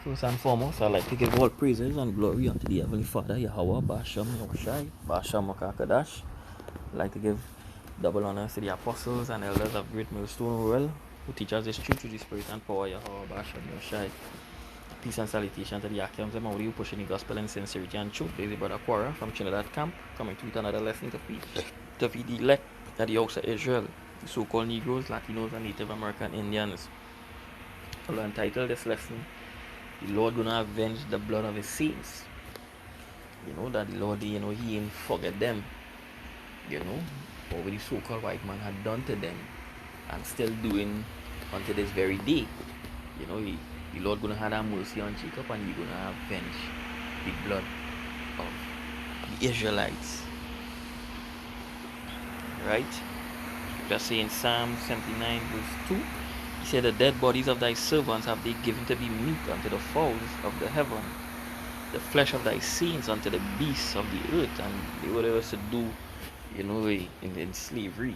First and foremost, I'd like to give all praises and glory unto the Heavenly Father, Yahweh, Basham, Yahushai, Basham, Makakadash. I'd like to give double honors to the apostles and elders of Great Millstone Rural, who teach us this truth through the Spirit and power, Yahweh, Basham, Yahushai. Peace and salutation to the Akiams and who pushing the gospel in sincerity and truth. This is Brother Quara from Trinidad Camp, coming to with another lesson to feed the elect at the house of Israel, the so-called Negroes, Latinos, and Native American Indians. I'll entitle this lesson, The Lord Gonna Avenge the Blood of His Saints. You know that the Lord, He ain't forget them. What the so-called white man had done to them and still doing until this very day. The Lord gonna have that mercy on Jacob, and He gonna avenge the blood of the Israelites. Right? Just say in Psalm 79 verse 2, He said, the dead bodies of thy servants have they given to be meat unto the fowls of the heaven, the flesh of thy saints unto the beasts of the earth. And they were able to do, in slavery.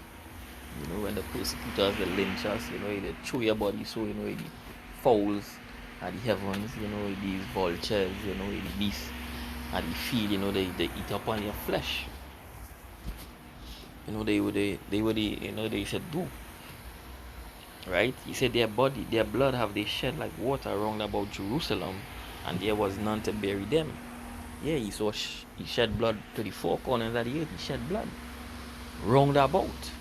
When the persecutors, the lynchers, they throw your body, so, the fowls at the heavens, these vultures, the beasts at the field, they eat up on your flesh. They should do. Right? He said their blood have they shed like water round about Jerusalem, and there was none to bury them. Yeah, he shed blood to the four corners of the earth. He shed blood round about.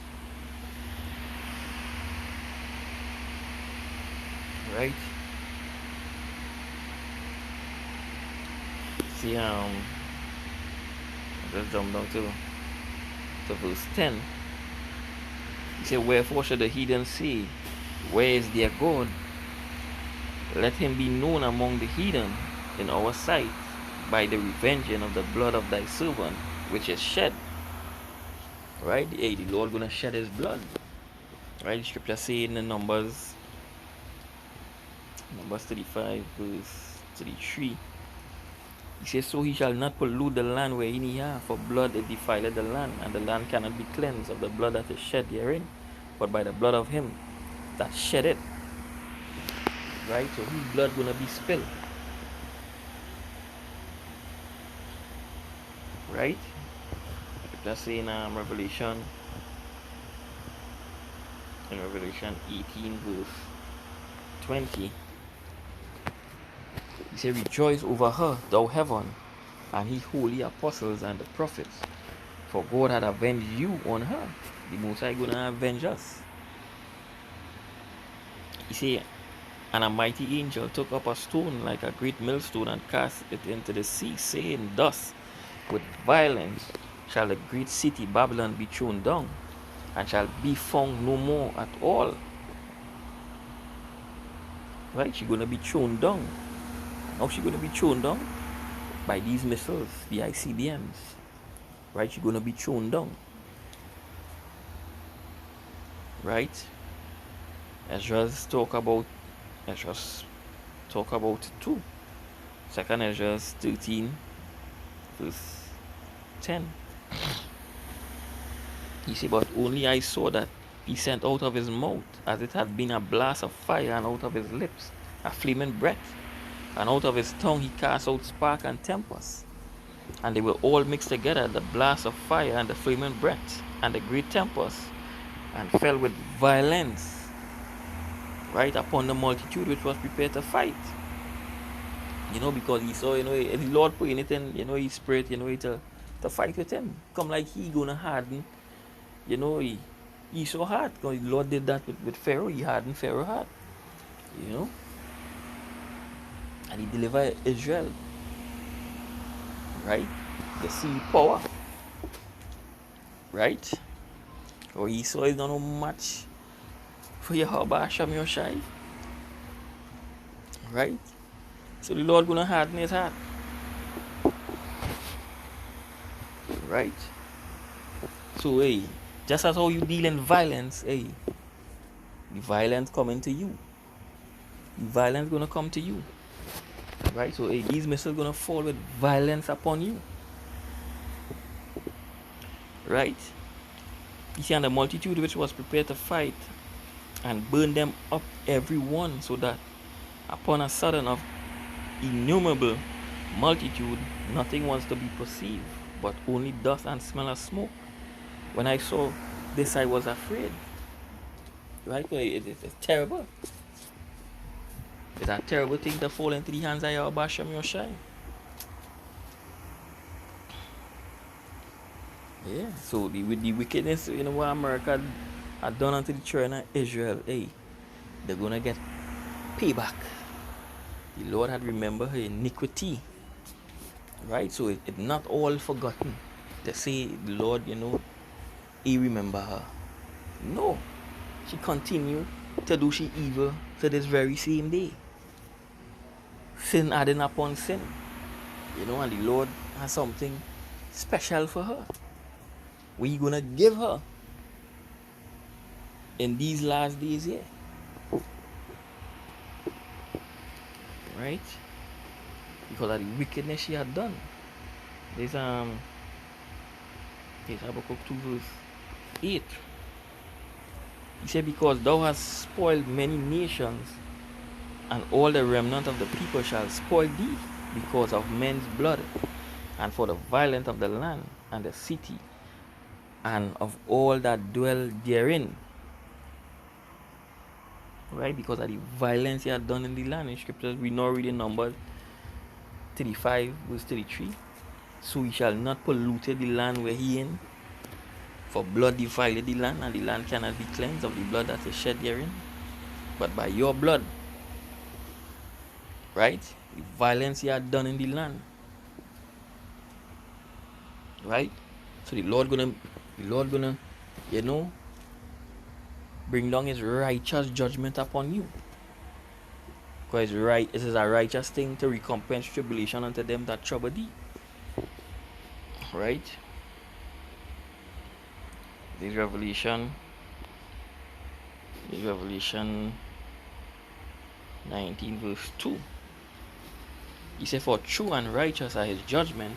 Right? See, let's jump down to verse 10. He said, wherefore should the heathen say, where is their God? Let him be known among the heathen in our sight by the revenging of the blood of thy servant, which is shed. Right? Hey, the Lord gonna shed his blood. Right? The scripture saying in Numbers 35 verse 33. He says, so he shall not pollute the land wherein he hath, for blood it defileth the land, and the land cannot be cleansed of the blood that is shed therein, but by the blood of him that shed it. Right? So whose blood gonna be spilled? Right? Let's say in Revelation 18 verse 20. He said, rejoice over her, thou heaven, and his holy apostles and the prophets, for God had avenged you on her. The Most High gonna avenge us. He said, and a mighty angel took up a stone like a great millstone and cast it into the sea, saying, thus with violence shall the great city Babylon be thrown down, and shall be found no more at all. Right? She's gonna be thrown down. How she gonna be thrown down? By these missiles, the ICBMs. Right? She's gonna be thrown down. Right? Ezra's talk about it too. Second Ezra 13 verse 10. He said, but only I saw that he sent out of his mouth, as it had been a blast of fire, and out of his lips a flaming breath, and out of his tongue he cast out spark and tempest, and they were all mixed together, the blast of fire and the flaming breath and the great tempest, and fell with violence, right, upon the multitude which was prepared to fight. Because he saw, the Lord putting it in, his spirit, to fight with him. Come like he gonna harden, he so hard, because the Lord did that with Pharaoh. He hardened Pharaoh's heart, and he delivered Israel, right? The sea power, right? Or Esau is not no match for Yahweh Hashem Yoshai, right? So the Lord gonna harden his heart, right? So hey, just as how you deal in violence, hey, the violence coming to you. The violence gonna come to you. Right? So hey, these missiles gonna fall with violence upon you. Right? You see, and the multitude which was prepared to fight and burn them up every one, so that upon a sudden of innumerable multitude, nothing wants to be perceived, but only dust and smell of smoke. When I saw this, I was afraid. Right? It's terrible. It's a terrible thing to fall into the hands of Yahweh Hashem Yoshai. Yeah. So with the wickedness, what America had done unto the children of Israel, hey, they're gonna get payback. The Lord had remembered her iniquity. Right? So it's not all forgotten. They say the Lord, He remember her. No. She continued to do she evil to this very same day. Sin adding upon sin. And the Lord has something special for her. What you gonna give her in these last days here? Right? Because of the wickedness she had done. There's Habakkuk 2 verse 8. He said, because thou hast spoiled many nations, and all the remnant of the people shall spoil thee, because of men's blood, and for the violence of the land, and the city, and of all that dwell therein. Right? Because of the violence he had done in the land. In scriptures, we know reading Numbers 35 verse 33. So he shall not pollute the land where he in, for blood defiled the land, and the land cannot be cleansed of the blood that is shed therein, but by your blood. Right? The violence he had done in the land. Right? So the Lord gonna, bring down his righteous judgment upon you. Because it is a righteous thing to recompense tribulation unto them that trouble thee. Right? This Revelation 19 verse 2. He said, for true and righteous are his judgment,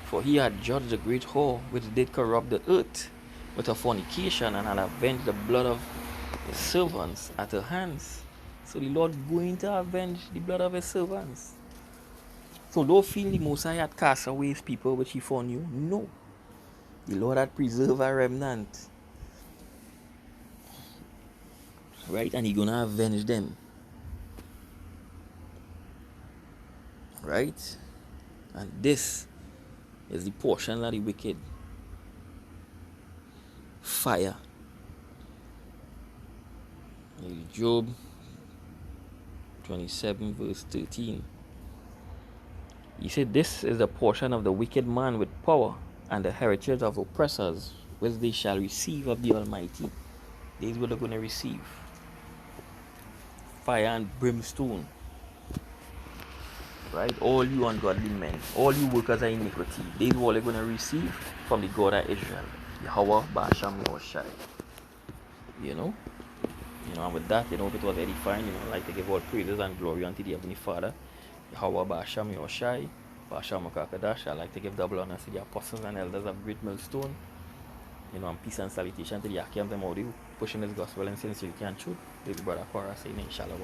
for he had judged the great whore which did corrupt the earth with her fornication, and had avenged the blood of his servants at her hands. So the Lord going to avenge the blood of his servants. So don't feel the Most High had cast away his people which he foreknew. No. The Lord had preserved a remnant. Right? And he's gonna avenge them. Right? And this is the portion of the wicked. Fire. Job 27 verse 13. He said, this is the portion of the wicked man with power, and the heritage of oppressors, which they shall receive of the Almighty. These what they're going to receive. Fire and brimstone. Right? All you ungodly men, all you workers of iniquity, these what they're going to receive from the God of Israel. Yahweh Basham Yoshai. And with that, if it was edifying, I'd like to give all praises and glory unto the Heavenly Father. Yahweh Basham Yoshai, Basham Kakadash. I'd like to give double honors to the apostles and elders of Great Millstone. And peace and salutation to the Akim Demodi, pushing this gospel and sincerity and truth. This brother Cora saying, Shalom.